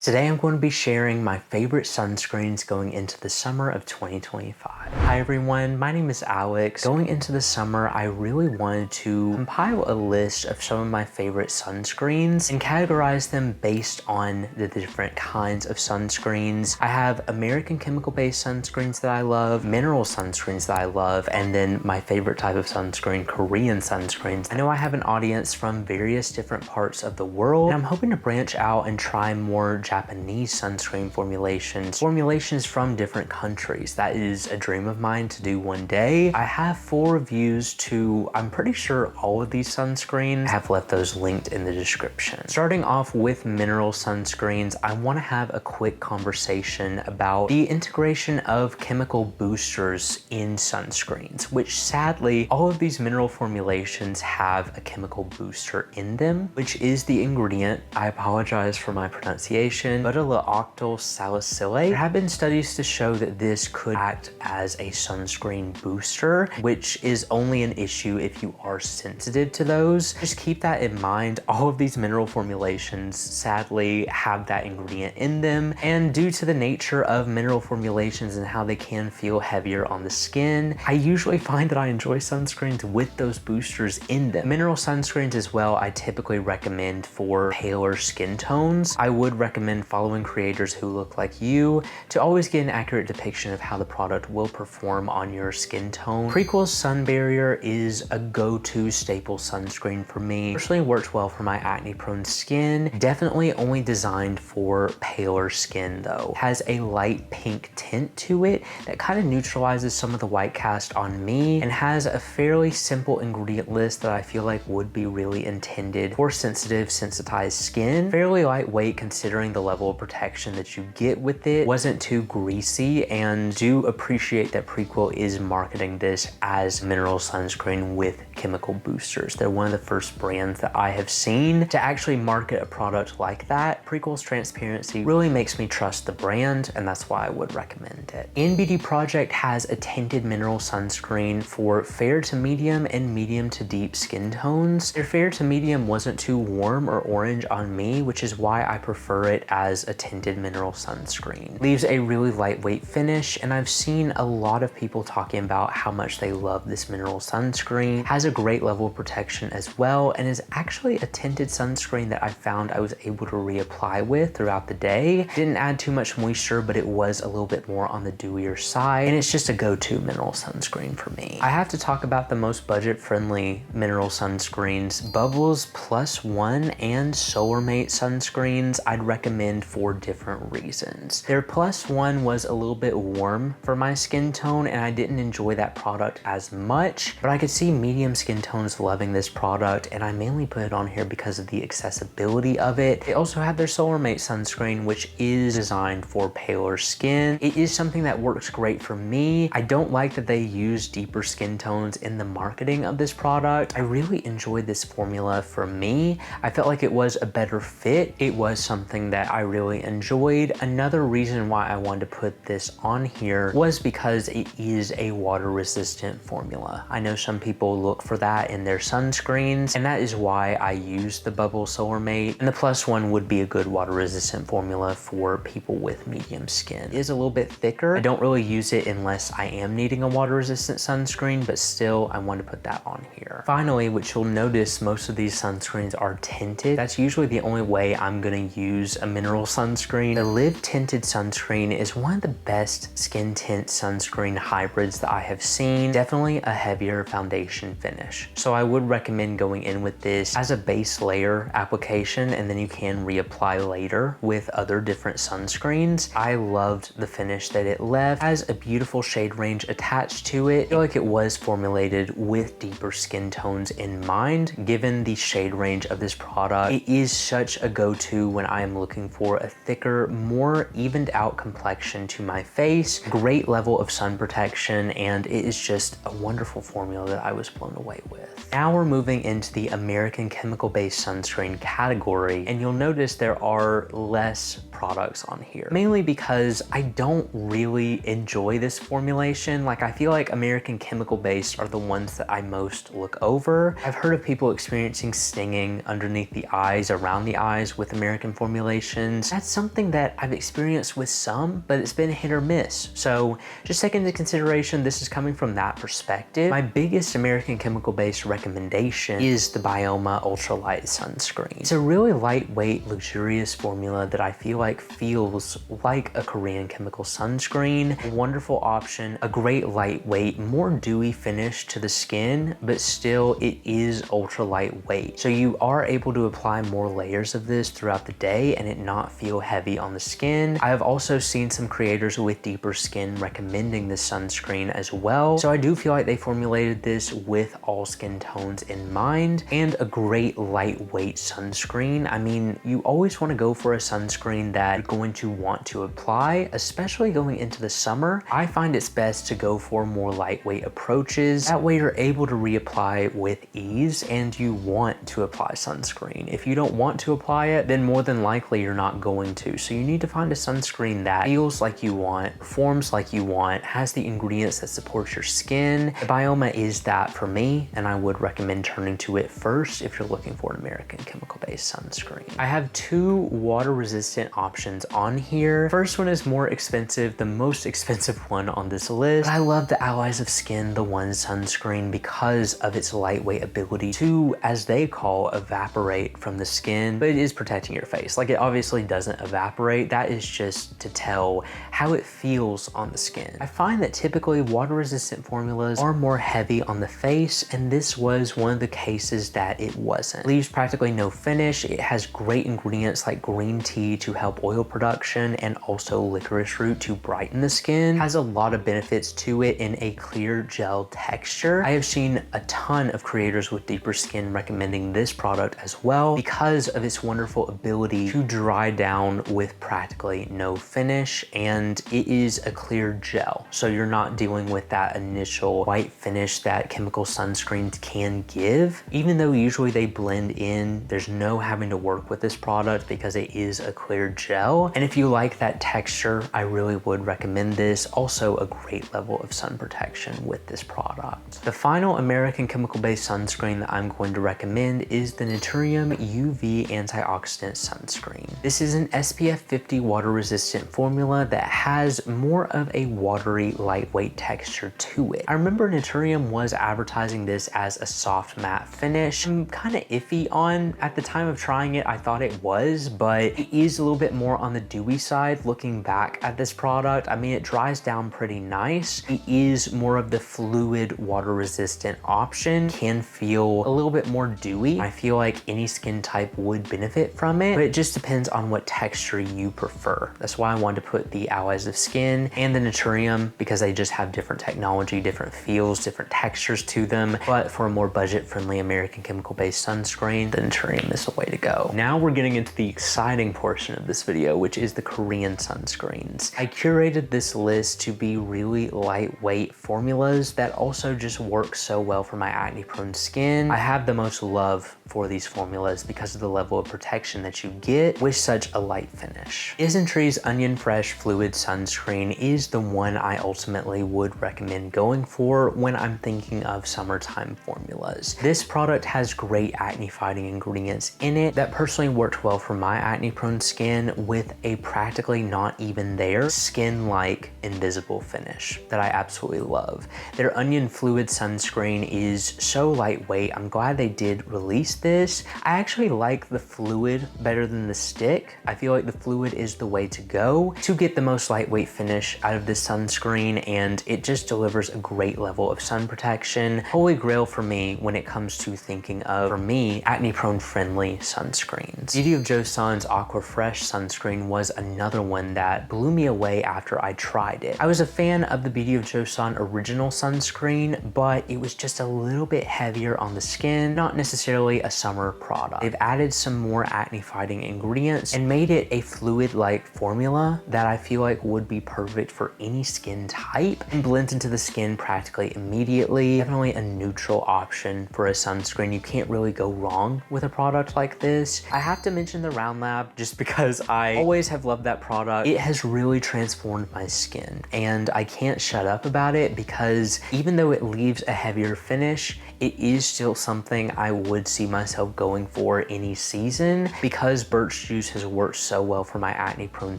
Today I'm going to be sharing my favorite sunscreens going into the summer of 2025. Hi everyone, my name is Alex. Going into the summer, I really wanted to compile a list of some of my favorite sunscreens and categorize them based on the different kinds of sunscreens. I have American chemical-based sunscreens that I love, mineral sunscreens that I love, and then my favorite type of sunscreen, Korean sunscreens. I know I have an audience from various different parts of the world, and I'm hoping to branch out and try more Japanese sunscreen formulations from different countries. That is a dream of mine to do one day. I have full reviews to, I'm pretty sure, all of these sunscreens. I have left those linked in the description. Starting off with mineral sunscreens, I want to have a quick conversation about the integration of chemical boosters in sunscreens, which sadly, all of these mineral formulations have a chemical booster in them, which is the ingredient, I apologize for my pronunciation, beta-lactosyl salicylate. There have been studies to show that this could act as a sunscreen booster, which is only an issue if you are sensitive to those. Just keep that in mind. All of these mineral formulations sadly have that ingredient in them, and due to the nature of mineral formulations and how they can feel heavier on the skin, I usually find that I enjoy sunscreens with those boosters in them. Mineral sunscreens as well, I typically recommend for paler skin tones. I would recommend following creators who look like you to always get an accurate depiction of how the product will perform on your skin tone. Prequel's Sun Barrier is a go-to staple sunscreen for me. Personally works well for my acne-prone skin. Definitely only designed for paler skin though. Has a light pink tint to it that kind of neutralizes some of the white cast on me, and has a fairly simple ingredient list that I feel like would be really intended for sensitive, sensitized skin. Fairly lightweight considering the level of protection that you get with it. Wasn't too greasy, and do appreciate that Prequel is marketing this as mineral sunscreen with chemical boosters. They're one of the first brands that I have seen to actually market a product like that. Prequel's transparency really makes me trust the brand, and that's why I would recommend it. NBD Project has a tinted mineral sunscreen for fair to medium and medium to deep skin tones. Their fair to medium wasn't too warm or orange on me, which is why I prefer it as a tinted mineral sunscreen. Leaves a really lightweight finish, and I've seen a lot of people talking about how much they love this mineral sunscreen. Has a great level of protection as well, and is actually a tinted sunscreen that I found I was able to reapply with throughout the day. Didn't add too much moisture, but it was a little bit more on the dewier side, and it's just a go-to mineral sunscreen for me. I have to talk about the most budget-friendly mineral sunscreens. Bubbles Plus One and Solarmate sunscreens I'd recommend for different reasons. Their Plus One was a little bit warm for my skin tone, and I didn't enjoy that product as much, but I could see medium skin tones loving this product, and I mainly put it on here because of the accessibility of it. They also have their Solarmate sunscreen, which is designed for paler skin. It is something that works great for me. I don't like that they use deeper skin tones in the marketing of this product. I really enjoyed this formula for me. I felt like it was a better fit. It was something that I really enjoyed. Another reason why I wanted to put this on here was because it is a water resistant formula. I know some people look for that in their sunscreens, and that is why I use the Bubble Solarmate, and the Plus One would be a good water resistant formula for people with medium skin. It is a little bit thicker. I don't really use it unless I am needing a water resistant sunscreen, but still I want to put that on here. Finally, which you'll notice most of these sunscreens are tinted. That's usually the only way I'm going to use a mineral sunscreen. The Live Tinted sunscreen is one of the best skin tint sunscreen hybrids that I have seen. Definitely a heavier foundation finish. So I would recommend going in with this as a base layer application, and then you can reapply later with other different sunscreens. I loved the finish that it left. Has a beautiful shade range attached to it. I feel like it was formulated with deeper skin tones in mind. Given the shade range of this product, it is such a go-to when I am looking for a thicker, more evened out complexion to my face. Great level of sun protection, and it is just a wonderful formula that I was blown away with. Now we're moving into the American chemical-based sunscreen category, and you'll notice there are less products on here, mainly because I don't really enjoy this formulation. Like, I feel like American chemical-based are the ones that I most look over. I've heard of people experiencing stinging underneath the eyes, around the eyes with American formulation formulations. That's something that I've experienced with some, but it's been hit or miss. So just take into consideration, this is coming from that perspective. My biggest American chemical-based recommendation is the Bioma Ultralight Sunscreen. It's a really lightweight, luxurious formula that I feel like feels like a Korean chemical sunscreen. A wonderful option, a great lightweight, more dewy finish to the skin, but still it is ultra lightweight. So you are able to apply more layers of this throughout the day and it not feel heavy on the skin. I have also seen some creators with deeper skin recommending this sunscreen as well. So I do feel like they formulated this with all skin tones in mind, and a great lightweight sunscreen. I mean, you always want to go for a sunscreen that you're going to want to apply, especially going into the summer. I find it's best to go for more lightweight approaches. That way you're able to reapply with ease and you want to apply sunscreen. If you don't want to apply it, then more than likely you're not going to. So you need to find a sunscreen that feels like you want, performs like you want, has the ingredients that support your skin. The Bioma is that for me, and I would recommend turning to it first if you're looking for an American chemical-based sunscreen. I have two water-resistant options on here. First one is more expensive, the most expensive one on this list. But I love the Allies of Skin, the One sunscreen, because of its lightweight ability to, as they call, evaporate from the skin, but it is protecting your face. Like, it obviously doesn't evaporate. That is just to tell how it feels on the skin. I find that typically water-resistant formulas are more heavy on the face, and this was one of the cases that it wasn't. It leaves practically no finish. It has great ingredients like green tea to help oil production and also licorice root to brighten the skin. It has a lot of benefits to it in a clear gel texture. I have seen a ton of creators with deeper skin recommending this product as well because of its wonderful ability to dry down with practically no finish, and it is a clear gel. So you're not dealing with that initial white finish that chemical sunscreens can give. Even though usually they blend in, there's no having to work with this product because it is a clear gel. And if you like that texture, I really would recommend this. Also a great level of sun protection with this product. The final American chemical-based sunscreen that I'm going to recommend is the Naturium UV Antioxidant Sunscreen. This is an SPF 50 water-resistant formula that has more of a watery, lightweight texture to it. I remember Naturium was advertising this as a soft matte finish. I'm kind of iffy on, at the time of trying it, I thought it was, but it is a little bit more on the dewy side looking back at this product. I mean, it dries down pretty nice. It is more of the fluid water-resistant option, can feel a little bit more dewy. I feel like any skin type would benefit from it, but it just depends on what texture you prefer. That's why I wanted to put the Allies of Skin and the Naturium, because they just have different technology, different feels, different textures to them. But for a more budget-friendly American chemical-based sunscreen, the Naturium is the way to go. Now we're getting into the exciting portion of this video, which is the Korean sunscreens. I curated this list to be really lightweight formulas that also just work so well for my acne-prone skin. I have the most love for these formulas because of the level of protection that you get with such a light finish. Isntrie's Onion Fresh Fluid Sunscreen is the one I ultimately would recommend going for when I'm thinking of summertime formulas. This product has great acne-fighting ingredients in it that personally worked well for my acne-prone skin with a practically not even there skin-like invisible finish that I absolutely love. Their Onion Fluid Sunscreen is so lightweight. I'm glad they did release this. I actually like the fluid better than the stick. I feel like the fluid is the way to go to get the most lightweight finish out of this sunscreen, and it just delivers a great level of sun protection. Holy grail for me when it comes to thinking of, for me, acne-prone friendly sunscreens. Beauty of Joseon's Aqua Fresh sunscreen was another one that blew me away after I tried it. I was a fan of the Beauty of Joseon original sunscreen, but it was just a little bit heavier on the skin, not necessarily a summer product. They've added some more acne-fighting ingredients and made it a fluid-like formula that I feel like would be perfect for any skin type and blends into the skin practically immediately. Definitely a neutral option for a sunscreen. You can't really go wrong with a product like this. I have to mention the Round Lab just because I always have loved that product. It has really transformed my skin, and I can't shut up about it because even though it leaves a heavier finish, it is still something I would see myself going for any season because birch juice juice has worked so well for my acne prone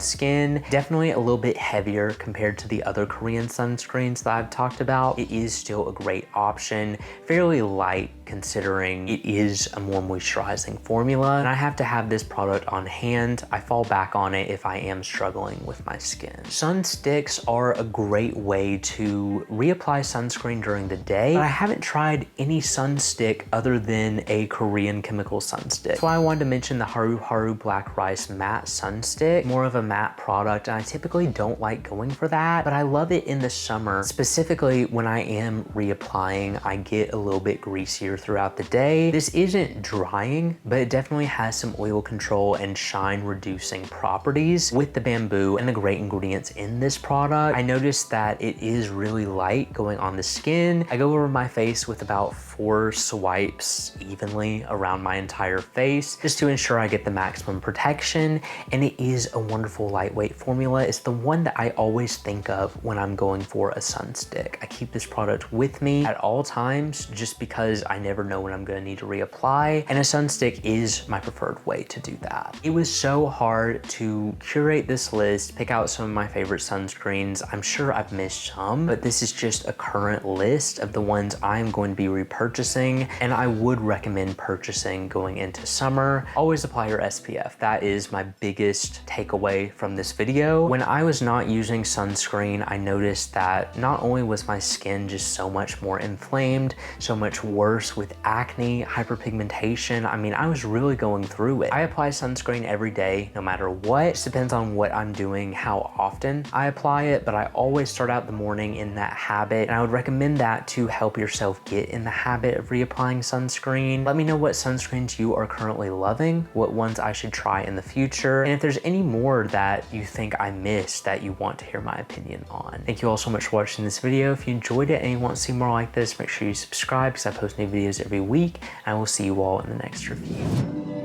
skin. Definitely a little bit heavier compared to the other Korean sunscreens that I've talked about. It is still a great option, fairly light considering it is a more moisturizing formula. And I have to have this product on hand. I fall back on it if I am struggling with my skin. Sun sticks are a great way to reapply sunscreen during the day, but I haven't tried any sun stick other than a Korean chemical sun stick. That's why I wanted to mention the Haru Haru Black Rice Matte Sun Stick, more of a matte product, and I typically don't like going for that, but I love it in the summer. Specifically, when I am reapplying, I get a little bit greasier throughout the day. This isn't drying, but it definitely has some oil control and shine reducing properties with the bamboo and the great ingredients in this product. I noticed that it is really light going on the skin. I go over my face with about 4 swipes evenly around my entire face just to ensure I get the maximum protection, and it is a wonderful lightweight formula. It's the one that I always think of when I'm going for a sun stick. I keep this product with me at all times just because I never know when I'm going to need to reapply, and a sun stick is my preferred way to do that. It was so hard to curate this list, pick out some of my favorite sunscreens. I'm sure I've missed some, but this is just a current list of the ones I'm going to be repurchasing, and I would recommend purchasing going into summer. Always apply your SPF. That is my biggest takeaway from this video. When I was not using sunscreen, I noticed that not only was my skin just so much more inflamed, so much worse with acne, hyperpigmentation. I mean, I was really going through it. I apply sunscreen every day, no matter what. It just depends on what I'm doing, how often I apply it, but I always start out the morning in that habit, and I would recommend that to help yourself get in the habit of reapplying sunscreen. Let me know what sunscreens you are currently loving, what ones I should try in the future, and if there's any more that you think I missed that you want to hear my opinion on. Thank you all so much for watching this video. If you enjoyed it and you want to see more like this, make sure you subscribe because I post new videos every week, and I will see you all in the next review.